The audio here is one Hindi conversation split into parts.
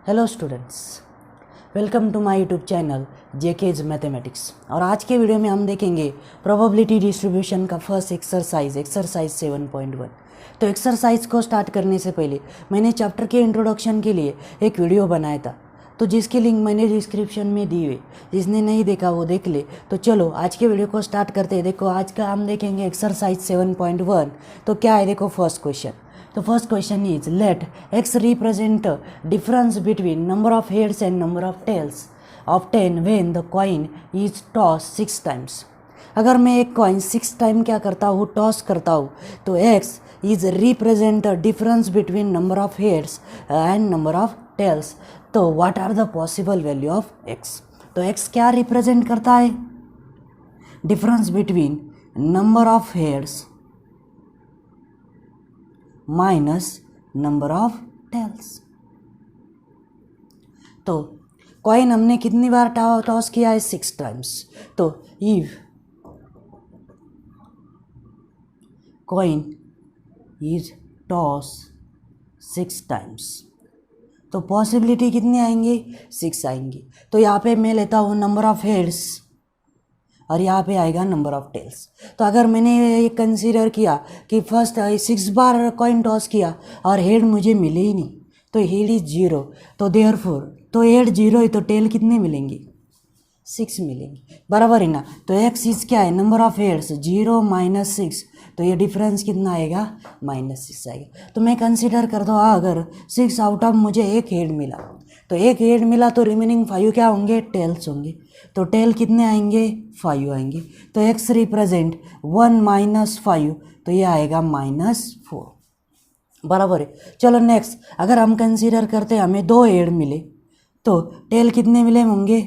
Hello students, welcome to my YouTube channel JK's mathematics. और आज के वीडियो में हम देखेंगे प्रोबेबिलिटी डिस्ट्रीब्यूशन का फर्स्ट एक्सरसाइज 7.1। तो एक्सरसाइज को स्टार्ट करने से पहले मैंने चैप्टर के इंट्रोडक्शन के लिए एक वीडियो बनाया था, तो जिसकी लिंक मैंने डिस्क्रिप्शन में दी हुई, जिसने नहीं देखा वो देख ले। तो चलो आज के वीडियो को स्टार्ट करते हैं। देखो आज का हम देखेंगे एक्सरसाइज 7.1। तो क्या है, देखो फर्स्ट क्वेश्चन। तो first question is let x represent difference between number of heads and number of tails obtained when the coin is tossed 6 times। अगर मैं एक कॉइन 6 टाइम क्या करता हूँ, टॉस करता हूँ, तो x is represent difference between number of heads and number of tails. तो what are the possible value of x। तो x क्या रिप्रेजेंट करता है, difference between number of heads minus number of tails. तो कॉइन हमने कितनी बार टॉस किया है, 6 टाइम्स। तो if coin is toss 6 times, तो पॉसिबिलिटी कितनी आएंगी, 6 आएंगी। तो यहाँ पे मैं लेता हूँ नंबर ऑफ हेड्स और यहाँ पे आएगा नंबर ऑफ टेल्स। तो अगर मैंने ये कंसीडर किया कि फर्स्ट 6 बार कॉइन टॉस किया और हेड मुझे मिले ही नहीं, तो हेड इज 0, तो देयरफॉर तो हेड 0 है, तो टेल कितने मिलेंगी, 6 मिलेंगी, बराबर है ना। तो एक्स इज क्या है, नंबर ऑफ हेड्स 0 माइनस 6, तो ये डिफरेंस कितना आएगा, -6 आएगा। तो मैं कंसीडर करता हूँ अगर 6 आउट ऑफ मुझे एक हेड मिला, तो एक हेड मिला तो रिमेनिंग 5 क्या होंगे, टेल्स होंगे। तो टेल कितने आएंगे, 5 आएंगे। तो x रिप्रेजेंट 1 माइनस 5, तो ये आएगा -4, बराबर है। चलो नेक्स्ट, अगर हम कंसीडर करते हैं हमें 2 हेड मिले, तो टेल कितने मिले होंगे,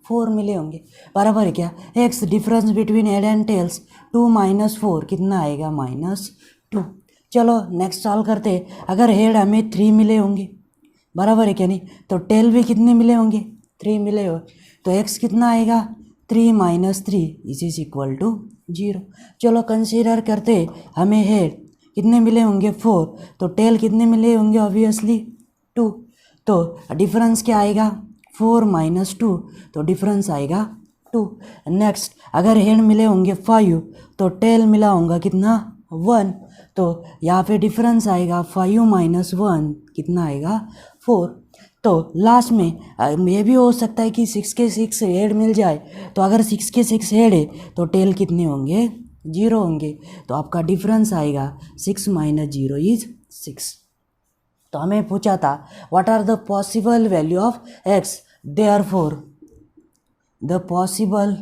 4 मिले होंगे, बराबर है क्या। x difference between head and tails 2 minus 4 कितना आएगा, -2। चलो नेक्स्ट सॉल्व करते हैं। अगर हेड हमें 3 मिले होंगे, बराबर है क्या नहीं, तो टेल भी कितने मिले होंगे, 3 मिले हो, तो x कितना आएगा, 3 माइनस 3 इज इक्वल टू 0। चलो कंसीडर करते हमें हेड कितने मिले होंगे, 4, तो टेल कितने मिले होंगे, ऑब्वियसली 2। तो डिफरेंस क्या आएगा, 4 माइनस 2, तो डिफरेंस आएगा 2। नेक्स्ट, अगर हेड मिले होंगे 5, तो टेल मिला होगा कितना, 1, तो यहाँ पे डिफरेंस आएगा 5 माइनस 1 कितना आएगा, 4। तो लास्ट में ये भी हो सकता है कि 6 के 6 हेड मिल जाए, तो अगर 6 के 6 हेड है तो टेल कितने होंगे, 0 होंगे। तो आपका डिफरेंस आएगा 6 माइनस 0 इज 6। तो हमें पूछा था what are the possible value of x, therefore the possible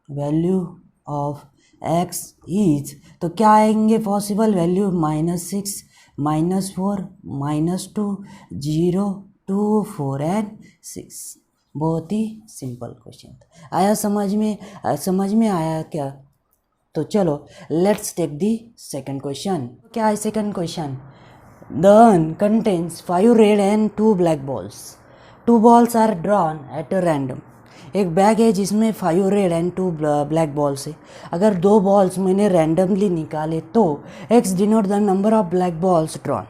value of x is, तो क्या आएंगे पॉसिबल वैल्यू, -6 -4 -2 0 2 4 एंड 6। बहुत ही सिंपल क्वेश्चन था। आया समझ में आया क्या। तो चलो let's take the second question. क्या है second question, the urn contains 5 red and 2 black balls. 2 balls are drawn at random. एक बैग है जिसमें 5 रेड एंड 2 ब्लैक बॉल्स है। अगर 2 बॉल्स मैंने रैंडमली निकाले तो x denote the number of black balls drawn.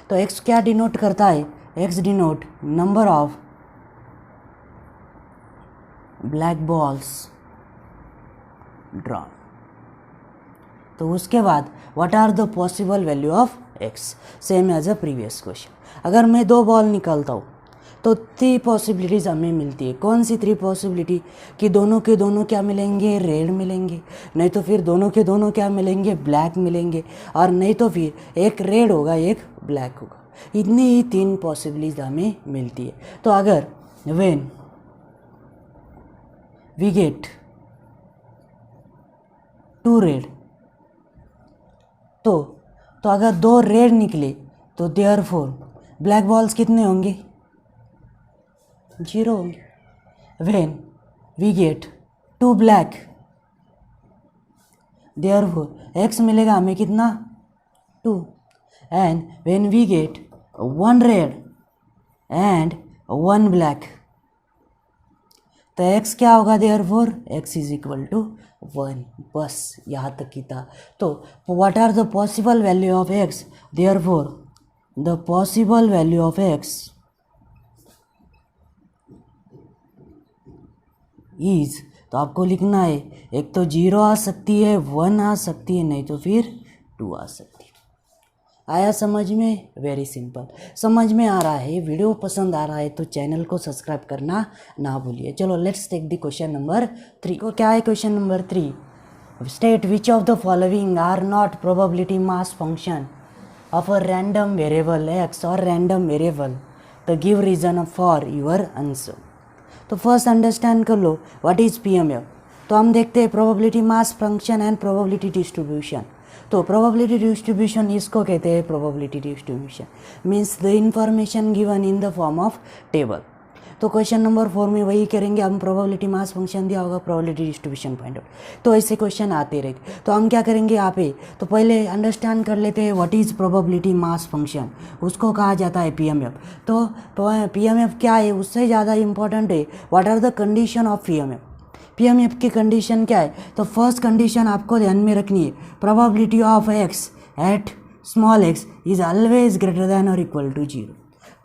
तो x क्या डिनोट करता है, x denote number of black balls drawn. तो उसके बाद what are the possible value of x, same as a previous question. अगर मैं 2 बॉल निकालता हूँ तो 3 पॉसिबिलिटीज़ हमें मिलती है। कौन सी 3 पॉसिबिलिटी, कि दोनों के दोनों क्या मिलेंगे, रेड मिलेंगे, नहीं तो फिर दोनों के दोनों क्या मिलेंगे, ब्लैक मिलेंगे, और नहीं तो फिर एक रेड होगा एक ब्लैक होगा। इतनी ही 3 पॉसिबिलिटीज़ हमें मिलती है। तो अगर व्हेन वी गेट 2 रेड, तो अगर 2 रेड निकले तो देयरफॉर ब्लैक बॉल्स कितने होंगे, 0 होंगे। When we get 2 black, therefore x मिलेगा हमें कितना, 2। And when we get 1 red and 1 black, तो x क्या होगा, therefore x is equal to 1। बस यहाँ तक की था। तो what are the possible value of x, therefore the possible value of x is, तो आपको लिखना है एक तो 0 आ सकती है, 1 आ सकती है, नहीं तो फिर 2 आ सकती है। आया समझ में? Very simple. समझ में आ रहा है, वीडियो पसंद आ रहा है तो चैनल को सब्सक्राइब करना ना भूलिए। चलो let's take the question number 3 को। क्या है question number 3? State which of the following are not probability mass function of a random variable x और रैंडम वेरिएबल, तो give reason for your answer. तो फर्स्ट अंडरस्टैंड कर लो व्हाट इज पीएमएफ। तो हम देखते हैं probability mass function and probability distribution. तो प्रोबेबिलिटी डिस्ट्रीब्यूशन इसको कहते हैं probability distribution means the information given in the form of table. तो क्वेश्चन नंबर 4 में वही करेंगे हम, प्रोबेबिलिटी मास फंक्शन दिया होगा, प्रोबेबिलिटी डिस्ट्रीब्यूशन फाइंड आउट। तो ऐसे क्वेश्चन आते रहते, तो हम क्या करेंगे यहाँ पे, तो पहले अंडरस्टैंड कर लेते हैं what is probability mass function, उसको कहा जाता है पीएमएफ। तो पीएमएफ क्या है, उससे ज़्यादा इंपॉर्टेंट है what are the condition of PMF. PMF की कंडीशन क्या है, तो फर्स्ट कंडीशन आपको ध्यान में रखनी है, probability of x at small x is always greater than और इक्वल टू 0।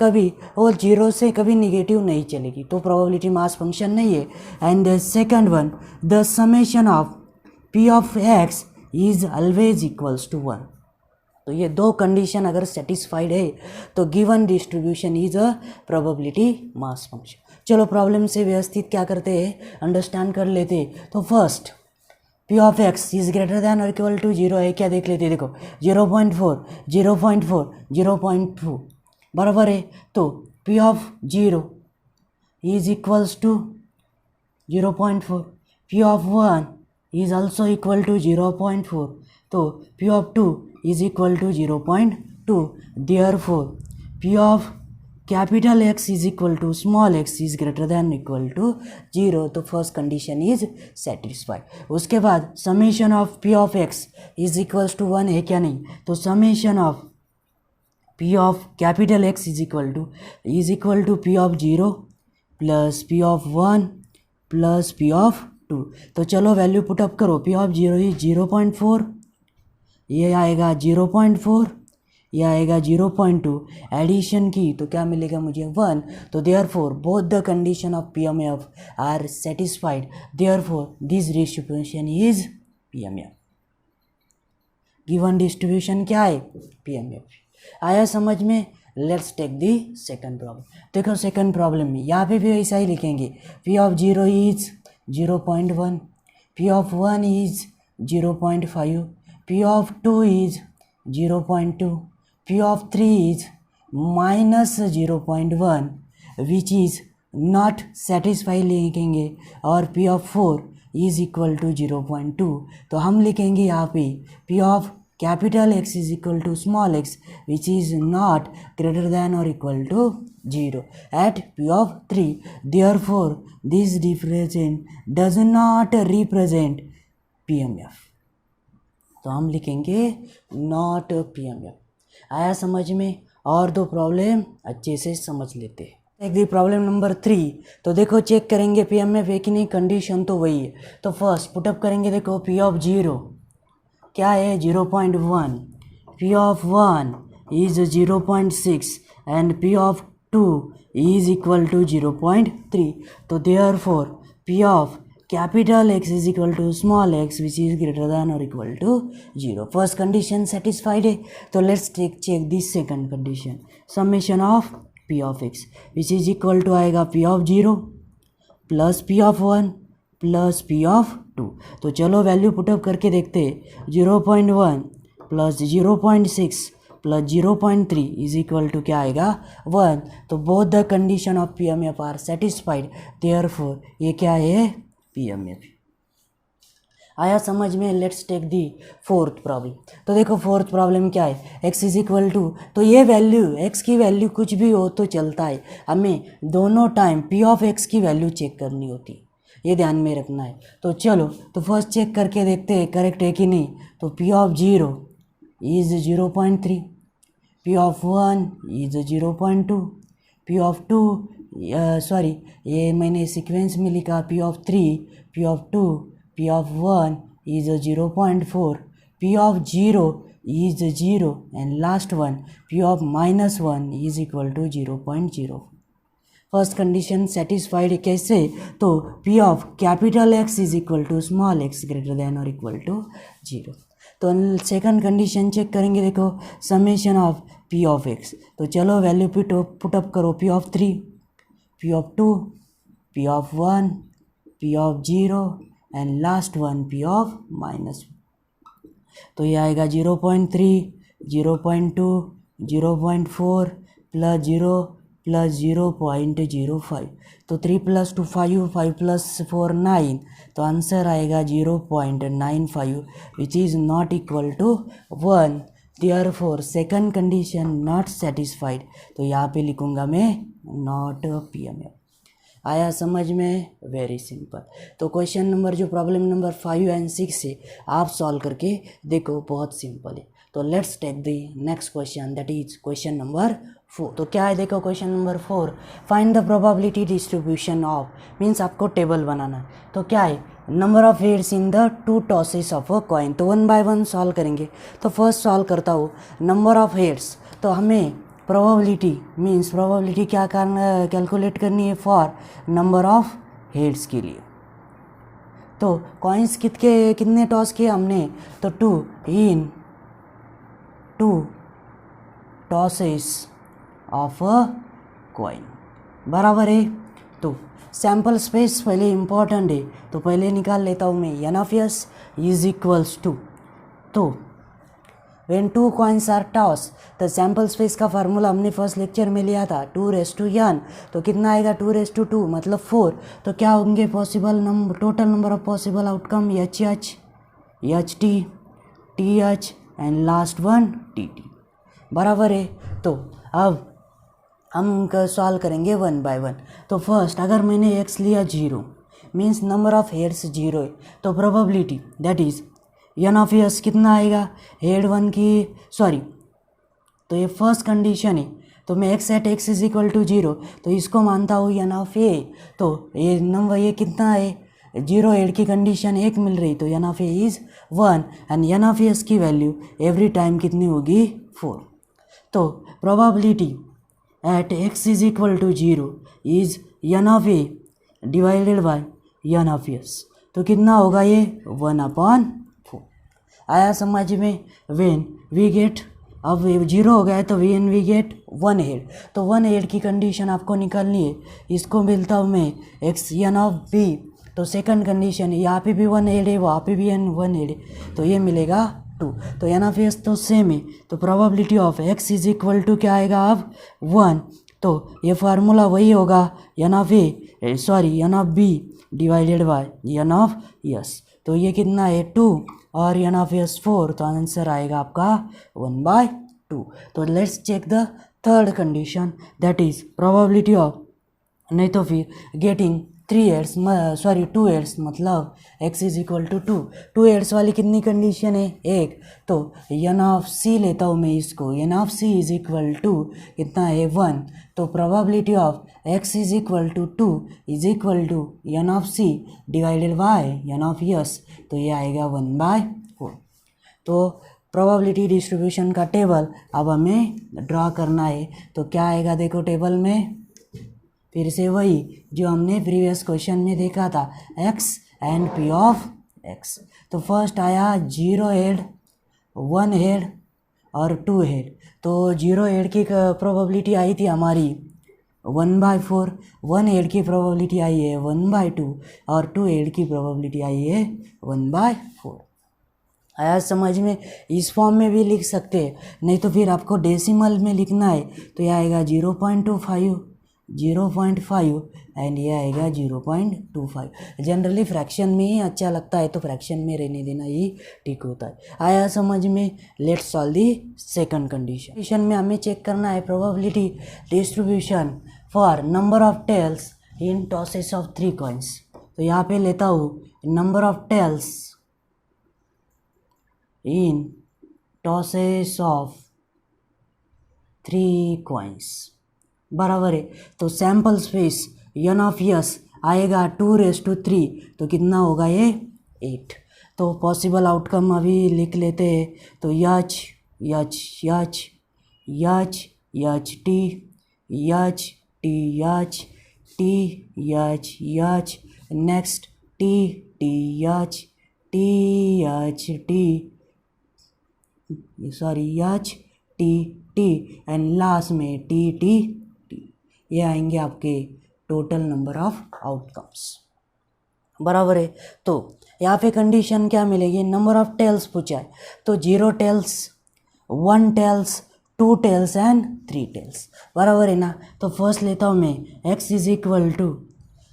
कभी और 0 से कभी निगेटिव नहीं चलेगी, तो प्रोबेबिलिटी मास फंक्शन नहीं है। And the second one, the summation of P of x is always equals to 1। तो ये दो कंडीशन अगर सेटिस्फाइड है तो given distribution is a probability mass function. चलो प्रॉब्लम से व्यवस्थित क्या करते हैं, अंडरस्टैंड कर लेते हैं। तो first P of x is greater than और इक्वल टू 0 है क्या, देख लेते हैं। देखो 0.4 0.4 0.2 बराबर है, तो p of 0 is equals to 0.4, p of 1 is also equal to 0.4, तो p of 2 is equal to 0.2। Therefore P of capital x is equal to small x is greater than equal to 0। तो फर्स्ट कंडीशन इज सेटिस्फाइड। उसके बाद summation of P of x is equals to 1 है क्या, नहीं, तो summation of P of capital x is equal to p of 0 plus P of 1 plus P of 2। तो चलो वैल्यू पुटअप करो, पी ऑफ 0 इज 0.4, ये आएगा 0.4, ये आएगा 0.2, एडिशन की तो क्या मिलेगा मुझे 1। तो therefore both the condition of PMF are satisfied, therefore this distribution is PMF. Given distribution क्या है, पीएमएफ। आया समझ में? Let's take the second problem. देखो सेकंड प्रॉब्लम में यहाँ पे भी ऐसा ही लिखेंगे, p of 0 is 0.1, P of 1 is 0.5, p of 2 is 0.2, p of 3 is minus 0.1 which is not satisfy लिखेंगे, और p of 4 is equal to 0.2। तो हम लिखेंगे यहाँ पे P of capital x is equal to small X which is not greater than और equal to 0 at P of 3। Therefore this represent does not represent PMF. तो हम लिखेंगे नॉट पीएमएफ। आया समझ में? और दो प्रॉब्लम अच्छे से समझ लेते हैं। एक दी प्रॉब्लम नंबर 3। तो देखो चेक करेंगे पीएमएफ है कि नहीं, कंडीशन तो वही है। तो फर्स्ट पुटअप करेंगे, देखो पी ऑफ 0 क्या है 0.1, P of 1 is 0.6 and P of 2 is equal to 0.3। तो therefore P of capital x is equal to small X which is greater than और equal to 0। First condition satisfied है। तो let's check this second condition, summation of P of X which is equal to आएगा P of 0 plus P of 1 plus P of 2। तो चलो वैल्यू पुटअप करके देखते हैं, 0.1 plus 0.6 plus 0.3 is equal to क्या आएगा 1। तो both the condition of PMF are satisfied, therefore ये क्या है पीएमएफ। आया समझ में? Let's take the fourth problem. तो देखो फोर्थ प्रॉब्लम क्या है, x इज इक्वल टू, तो ये वैल्यू x की वैल्यू कुछ भी हो तो चलता है, हमें दोनों टाइम p ऑफ x की वैल्यू चेक करनी होती है, ये ध्यान में रखना है। तो चलो तो फर्स्ट चेक करके देखते हैं करेक्ट है कि नहीं। तो p of 0 is 0.3, P of 1 is 0.2, p of 2 sorry ये मैंने सीक्वेंस में लिखा, P of 3, P of 2, P of 1 is 0.4, P of 0 is 0 and last one P of minus 1 is equal to 0.0. First condition satisfied कैसे, तो P of capital X is equal to small x greater than और इक्वल टू 0. तो सेकंड कंडीशन चेक करेंगे, देखो summation of P of X. तो चलो वैल्यू पुटअप करो, P of 3, P of 2, P of 1, P of 0 and last one P of minus. तो ये आएगा 0.3, 0.2, 0.4 प्लस 0 प्लस 0.05. तो 3 + 2 5, 5 + 4 9. तो आंसर आएगा 0.95 which is not equal to 1. Therefore second condition not satisfied. तो यहाँ पे लिखूँगा मैं नॉट PMF. आया समझ में? Very simple. तो क्वेश्चन नंबर जो प्रॉब्लम नंबर 5 एंड 6 है आप सॉल्व करके देखो, बहुत सिंपल है. तो let's take the next question, that is question number 4. तो क्या है देखो, question number 4, find the probability distribution of, means आपको टेबल बनाना है. तो क्या है, number of heads in the 2 tosses of a coin. तो 1 बाय 1 सॉल्व करेंगे. तो फर्स्ट सॉल्व करता हूँ नंबर ऑफ हेड्स. तो हमें प्रोबेबिलिटी मीन्स प्रोबेबिलिटी क्या करना, कैलकुलेट करनी है फॉर नंबर ऑफ हेड्स के लिए. तो कॉइन्स कितने टॉस किए हमने, तो 2 इन 2 टॉसेस ऑफ अ कॉइन, बराबर है. तो सैम्पल स्पेस पहले इम्पॉर्टेंट है, तो पहले निकाल लेता हूँ मैं. N of s is equals to, तो व्हेन 2 कॉइन्स आर टॉस, तो सैम्पल स्पेस का फार्मूला हमने फर्स्ट लेक्चर में लिया था 2n. तो कितना आएगा 2 मतलब 4. तो क्या होंगे possible number, total number of possible outcome HH, HT, TH and last one TT, बराबर है. तो अब हम सॉल्व करेंगे 1 बाय 1. तो फर्स्ट अगर मैंने x लिया 0 मीन्स नंबर ऑफ हेड्स 0 है, तो probability that is n of S कितना आएगा, हेड 1 की सॉरी, तो ये फर्स्ट कंडीशन है. तो मैं x at x is equal to 0, तो इसको मानता हूँ एन ऑफ ए. तो ये नंबर ये कितना है, 0 हेड की कंडीशन 1 मिल रही, तो n of a is 1 and n of s की वैल्यू एवरी टाइम कितनी होगी 4. तो probability at x is equal to 0 is n of a divided by n of s. तो कितना होगा ये 1/4. आया समझ में? वेन वी गेट, अब 0 हो गया है तो वेन वी गेट 1 हेड. तो 1 हेड की कंडीशन आपको निकालनी है, इसको मिलता हूँ मैं x एन ऑफ b. तो सेकंड कंडीशन है, यहाँ पे भी 1 हेड है, वहाँ पे भी 1 हेड है, तो ये मिलेगा 2. तो एन ऑफ एस तो सेम है. तो probability of x is equal to क्या आएगा अब 1. तो ये फार्मूला वही होगा n of a sorry n of b divided by n of s. तो ये कितना है 2 और एन ऑफ एस 4. तो आंसर आएगा आपका 1/2. तो let's check the third condition, that is probability of, नहीं तो फिर गेटिंग 3 हेड्स सॉरी 2 हेड्स मतलब x is equal to 2. 2 heads वाली कितनी कंडीशन है, 1. तो एन ऑफ सी लेता हूँ मैं इसको, n of c is equal to कितना है 1. तो probability of x is equal to 2 is equal to n of C divided by n of s. तो ये आएगा 1/4. तो प्रोबेबिलिटी डिस्ट्रीब्यूशन का टेबल अब हमें ड्रा करना है. तो क्या आएगा देखो टेबल में, फिर से वही जो हमने प्रीवियस क्वेश्चन में देखा था, x and p of x. तो फर्स्ट आया 0 हेड, 1 हेड और 2 हेड. तो 0 हेड की प्रोबेबिलिटी आई थी हमारी 1/4, 1 हेड की प्रोबेबिलिटी आई है 1/2 और 2 हेड की प्रोबेबिलिटी आई है 1/4. आया समझ में? इस फॉर्म में भी लिख सकते हैं, नहीं तो फिर आपको डेसिमल में लिखना है. तो यह आएगा 0.25, 0.5 एंड ये आएगा 0.25. जनरली फ्रैक्शन में ही अच्छा लगता है, तो फ्रैक्शन में रहने देना ही ठीक होता है. आया समझ में? Let's solve the second condition में हमें चेक करना है probability distribution for number of tails in tosses of 3 coins. तो यहाँ पे लेता हूँ number of tails in tosses of 3 coins, बराबर है. तो sample space n of s आएगा 2⁻3, तो कितना होगा ये 8. तो पॉसिबल आउटकम अभी लिख लेते हैं। तो H H H H H T H T H T H H next T T H T H T sorry H T T and last में टी टी टी। ये आएंगे आपके टोटल नंबर ऑफ आउटकम्स, बराबर है। तो यहाँ पे कंडीशन क्या मिलेगी, नंबर ऑफ टेल्स पूछा है, तो 0 tails 1 tails 2 tails and 3 tails, बराबर है ना। तो फर्स्ट लेता हूँ मैं x इज इक्वल टू,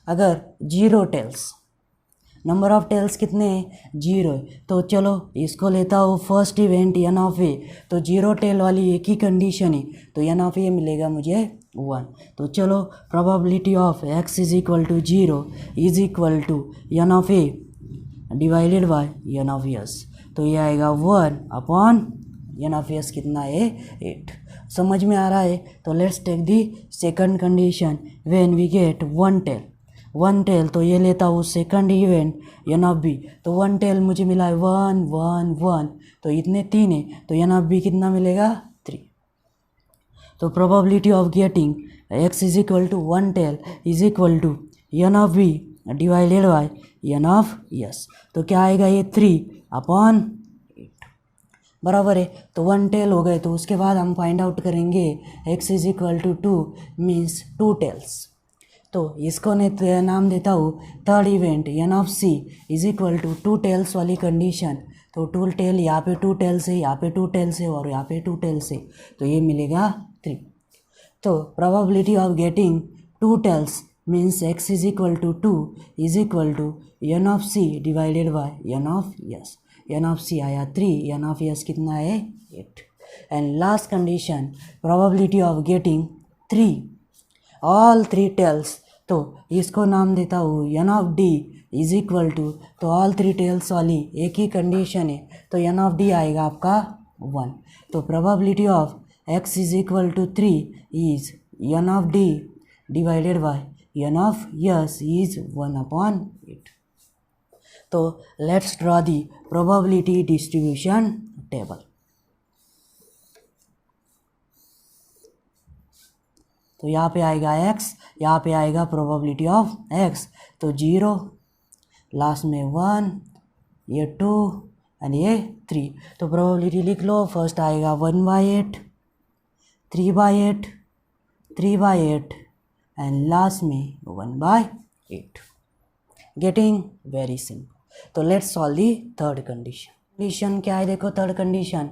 अगर 0 टेल्स, नंबर ऑफ टेल्स कितने हैं 0 है, तो चलो इसको लेता हूँ फर्स्ट इवेंट एन ऑफ ए। तो 0 टेल वाली एक ही कंडीशन है, तो एन ऑफ ए मिलेगा मुझे 1। तो चलो probability of x is equal to 0 is equal to n of a divided by n of s. तो ये आएगा 1 अपॉन एन ऑफ एस कितना है 8। समझ में आ रहा है। तो let's take the second condition when we get 1 tail. तो ये लेता हूँ second event n of b. तो 1 टेल मुझे मिला है 1 1 1, तो इतने 3 है, तो एन ऑफ बी कितना मिलेगा 3। तो probability of getting x is equal to 1 tail is equal to n of b divided by n of s. तो क्या आएगा ये 3 अपॉन 8, बराबर है। तो 1 टेल हो गए, तो उसके बाद हम फाइंड आउट करेंगे x is equal to 2 means 2 tails. तो इसको ने नाम देता हूँ third event n of c is equal to 2 tails वाली कंडीशन। तो 2 टेल यहाँ पे 2 टेल्स है, यहाँ पे 2 टेल्स है और यहाँ पे 2 टेल्स है, तो ये मिलेगा 3। तो probability of getting 2 tails means x is equal to 2 is equal to n of C divided by n of S. N of C आया 3, एन ऑफ यस कितना है 8। And last condition probability of getting 3 all 3 tails. तो इसको नाम देता हूँ n of D is equal to, तो ऑल 3 टेल्स वाली एक ही कंडीशन है, तो एन ऑफ डी आएगा आपका 1। तो probability of x is equal to 3 is n of D divided by n of yes is 1 upon 8। तो let's draw the probability distribution table. तो यहाँ पे आएगा x, यहाँ पे आएगा प्रोबेबिलिटी ऑफ x, तो 0 लास्ट में 1, ये 2 एंड ये 3। तो प्रोबेबिलिटी लिख लो, फर्स्ट आएगा 1/8, 3/8, 3/8 एंड लास्ट में 1/8। Getting very simple. तो let's solve the third condition. Condition क्या है देखो, third condition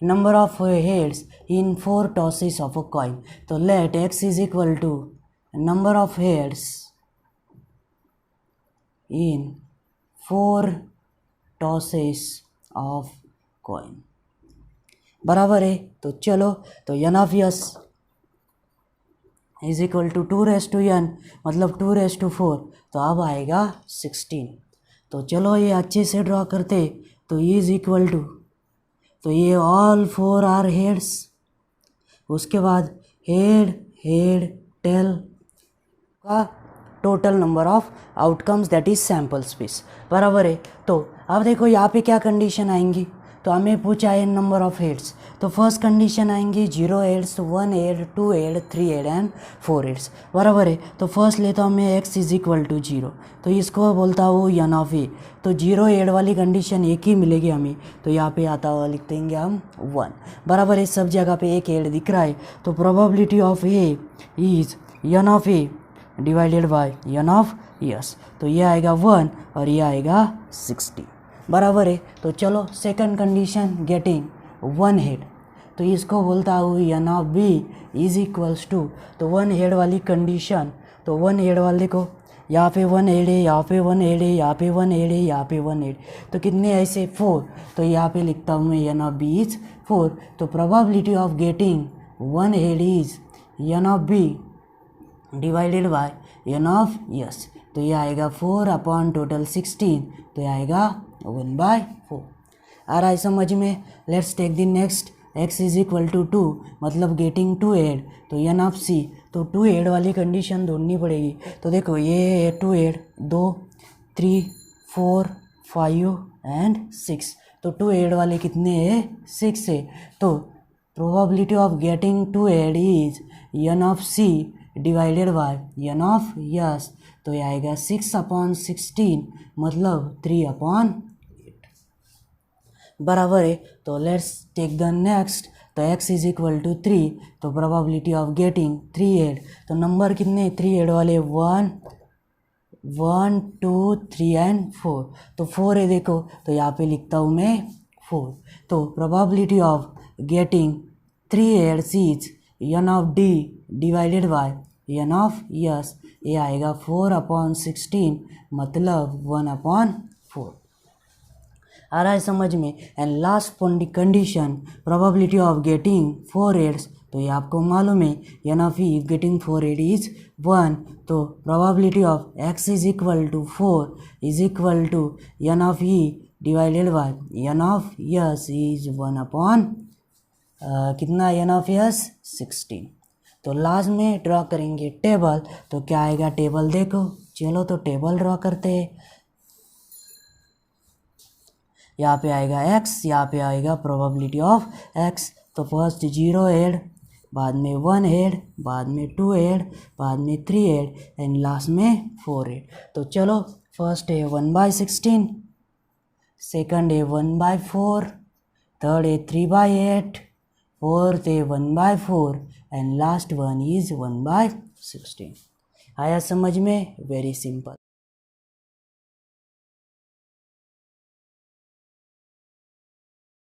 number of heads in 4 tosses of a coin. तो let x is equal to number of heads in 4 tosses of coin, बराबर है। तो चलो, तो n of yes is equal to 2n मतलब 2/4, तो अब आएगा 16। तो चलो ये अच्छे से ड्रॉ करते। तो इज इक्वल टू, तो ये ऑल 4 आर हेड्स, उसके बाद हेड हेड टेल का total number of outcomes that is sample space, बराबर है। तो अब देखो यहाँ पे क्या कंडीशन आएंगी। तो हमें पूछा है नंबर ऑफ हेड्स, तो फर्स्ट कंडीशन आएंगी 0 heads 1 head 2 head 3 head and 4 heads, बराबर है। तो फर्स्ट लेता हूँ मैं x इज इक्वल टू 0, तो इसको बोलता हूँ एन ऑफ ए। तो 0 हेड वाली कंडीशन एक ही मिलेगी हमें, तो यहाँ पे आता हुआ लिख देंगे हम 1, बराबर है। सब जगह पे एक हेड दिख रहा है, तो probability of a is n of a divided by n of s. तो ये आएगा 1 और ये आएगा 60, बराबर है। तो चलो सेकंड कंडीशन गेटिंग 1 हेड, तो इसको बोलता हूँ n of b is equals to, तो 1 हेड वाली कंडीशन, तो 1 हेड वाले को यहाँ पे 1 हेड है, यहाँ पे 1 हेड है, यहाँ पे 1 हेड है, यहाँ पे 1 हेड, तो कितने ऐसे 4। तो यहाँ पे लिखता हूँ मैं एन ऑफ बी इज 4। तो probability of getting 1 head is n of b divided by n of s. तो ये आएगा 4 अपॉन टोटल 16, तो ये आएगा 1/4। आ रहा है समझ में। Let's take the next x is equal to 2 मतलब गेटिंग 2 हेड, तो एन ऑफ सी, तो 2 हेड वाली कंडीशन ढूंढनी पड़ेगी। तो देखो ये 2 हेड 2 3 4 5 एंड 6। तो 2 ऐड वाले कितने है 6 है। तो probability of getting 2 head is n of C divided by n of s. तो ये आएगा 6/16 मतलब 3/8 बराबर है। तो लेट्स टेक द नेक्स्ट। तो x इज इक्वल टू 3। तो प्रोबेबिलिटी ऑफ गेटिंग 3 ऐड। तो नंबर कितने 3 ऐड वाले 1 1 2 3 एंड 4। तो 4 है देखो, तो यहाँ पे लिखता हूँ मैं 4। तो probability of getting 3 heads is n of D divided by n of s. ये आएगा 4/16 मतलब 1/4 आ रहा है समझ में। And last condition probability of getting 4 heads. तो ये आपको मालूम है n of e getting 4 head is 1। तो probability of x is equal to 4 is equal to n of e divided by n of yes is 1/, कितना एन ऑफ यस 16। तो लास्ट में ड्रॉ करेंगे टेबल। तो क्या आएगा टेबल देखो, चलो तो टेबल ड्रॉ करते हैं। यहाँ पे आएगा x, यहाँ पे आएगा प्रोबेबिलिटी ऑफ x। तो फर्स्ट 0 ऐड, बाद में 1 ऐड, बाद में 2 ऐड, बाद में 3 ऐड एंड लास्ट में 4 ऐड। तो चलो फर्स्ट है 1/16, सेकंड है 1/4, थर्ड है 3/8, फोर्थ है 1/4 एंड लास्ट वन इज 1/16। आया समझ में? Very simple.